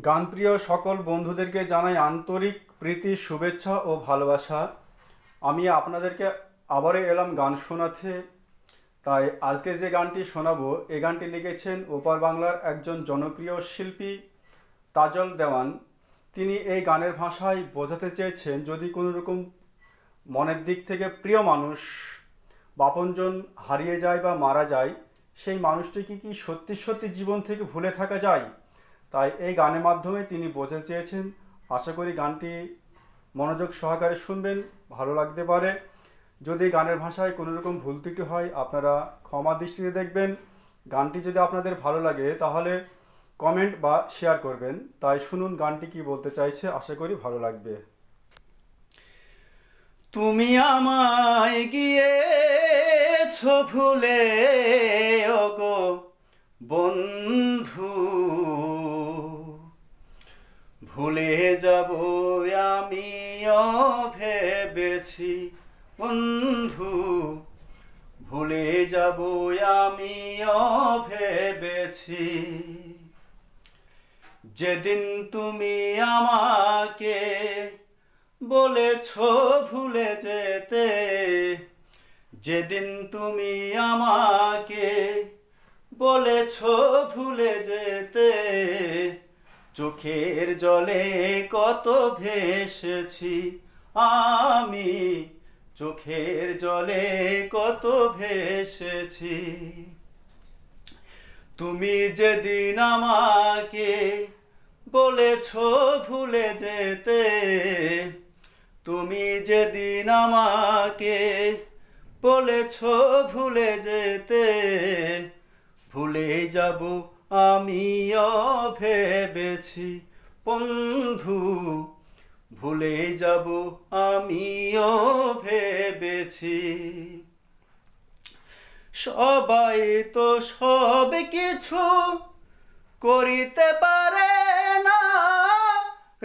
গানপ্রিয় সকল বন্ধুদেরকে জানাই আন্তরিক প্রীতি শুভেচ্ছা ও ভালোবাসা। আমি আপনাদেরকে আবারও এলাম গান শোনাতে। তাই আজকে যে গানটি শোনাবো এই গানটি লিখেছেন ওপার বাংলার একজন জনপ্রিয় শিল্পী তাজল দেওয়ান। তিনি এই গানের ভাষায় বোঝাতে চেয়েছেন, যদি কোনো রকম মনের দিক থেকে প্রিয় মানুষ বা আপনজন হারিয়ে যায় বা মারা যায়, সেই মানুষটিকে কি সত্যি সত্যি জীবন থেকে ভুলে থাকা যায়? তাই এই গানের মাধ্যমে তিনি বোঝাতে চেয়েছেন। আশা করি গানটি মনোযোগ সহকারে শুনবেন, ভালো লাগতে পারে। যদি গানের ভাষায় কোনো রকম ভুল ত্রুটি হয় আপনারা ক্ষমা দৃষ্টিতে দেখবেন। গানটি যদি আপনাদের ভালো লাগে তাহলে কমেন্ট বা শেয়ার করবেন। তাই শুনুন গানটি কি বলতে চাইছে, আশা করি ভালো লাগবে। তুমি আমায় গিয়েছো ভুলে, ওগো বন্ধু, ভুলে যাব আমিও ভেবেছি বন্ধু, ভুলে যাব আমিও ভেবেছি। যেদিন তুমি আমাকে বলেছো ভুলে যেতে, যেদিন তুমি আমাকে বলেছো ভুলে যেতে, চোখের জলে কত ভেসেছি আমি, চোখের জলে কত ভেসেছি। তুমি যেদিন আমাকে বলেছো ভুলে যেতে, তুমি যেদিন আমাকে বলেছো ভুলে যেতে, ভুলে যাব আমিও ভেবেছি বন্ধু, ভুলে যাব আমিও ভেবেছি। সবাই তো সব কিছু করিতে পারে না,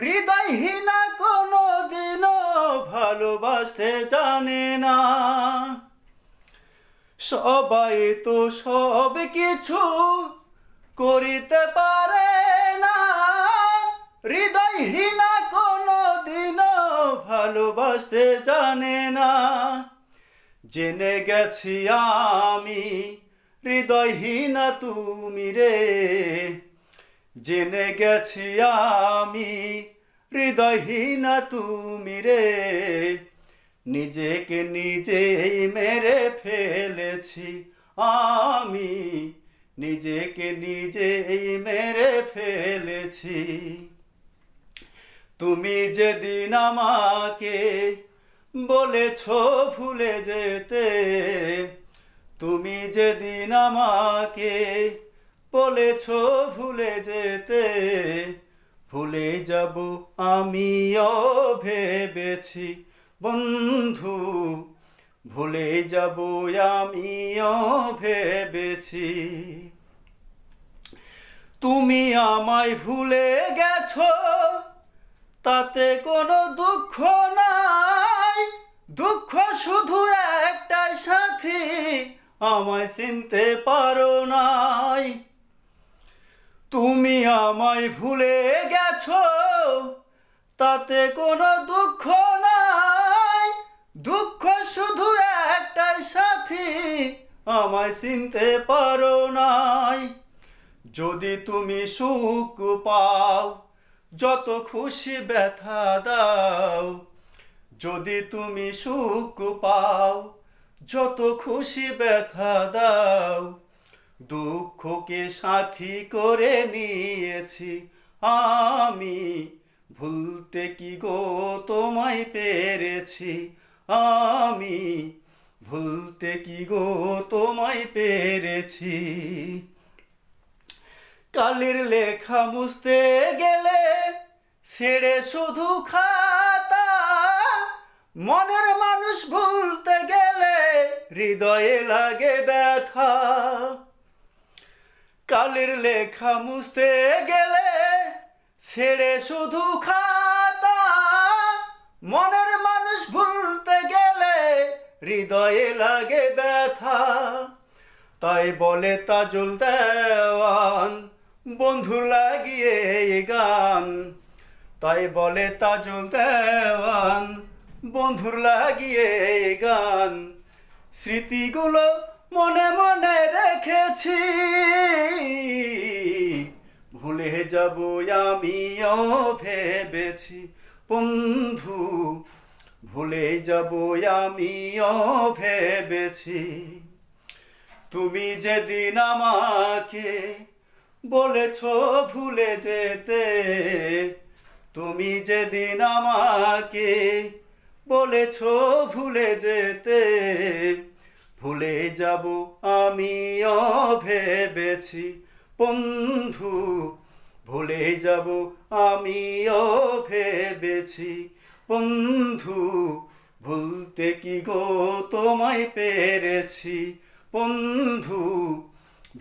হৃদয়হীনা কোনো দিনও ভালোবাসতে জানে না। সবাই তো সব কিছু করিতে পারে না, হৃদয়হীনা কোনো দিনও ভালোবাসতে জানে না। জেনে গেছি আমি হৃদয়হীনা তুমি রে, জেনে গেছি আমি হৃদয়হীনা তুমি রে, নিজেকে নিজেই মেরে ফেলেছি আমি, নিজেকে নিজেই মেরে ফেলেছি। তুমি যেদিন আমাকে বলেছো ভুলে যেতে, তুমি যেদিন আমাকে বলেছো ভুলে যেতে, ভুলে যাব আমিও ভেবেছি বন্ধু, ভুলে যাব আমিও ভেবেছি। তুমি আমায় ভুলে গেছো তাতে কোনো দুঃখ নাই, দুঃখ শুধু একটাই সাথী আমায় চিনতে পারো নাই। তুমি আমায় ভুলে গেছো তাতে কোনো দুঃখ নাই, দুঃখ শুধু একটাই সাথী আমায় চিনতে পারো নাই। যদি তুমি সুখ পাও যত খুশি ব্যথা দাও, যদি তুমি সুখ পাও যত খুশি ব্যথা দাও, দুঃখকে সাথী করে নিয়েছি আমি, ভুলতে কি গো তোমায় পেরেছি আমি, ভুলতে কি গো তোমায় পেরেছি। কালির লেখা মুছতে গেলে ছেড়ে শুধু খাতা, মনের মানুষ ভুলতে গেলে হৃদয়ে লাগে ব্যথা। কালির লেখা মুছতে গেলে ছেড়ে শুধু খাতা, মনের মানুষ ভুলতে গেলে হৃদয়ে লাগে ব্যথা। তাই বলে তাজল দেওয়ান বন্ধুর লাগিয়ে এই গান, তাই বলে তাজুল দেওয়ান। বন্ধুর লাগিয়ে এই গান, স্মৃতিগুলো মনে মনে রেখেছি, ভুলে যাব আমিও ভেবেছি বন্ধু, ভুলে যাব আমিও ভেবেছি। তুমি যেদিন আমাকে বলেছ ভুলে যেতে, তুমি যেদিন আমাকে বলেছ ভুলে যেতে, ভুলে যাব আমিও ভেবেছি বন্ধু, ভুলে যাব আমিও ভেবেছি বন্ধু। ভুলতে কি গো তোমায় পেরেছি বন্ধু,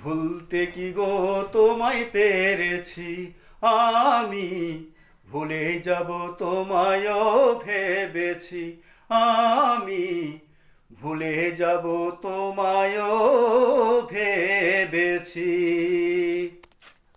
ভুলতে কি গো তোমায় পেরেছি আমি, ভুলে যাব তোমায়ও ভেবেছি আমি, ভুলে যাব তোমায়ও ভেবেছি।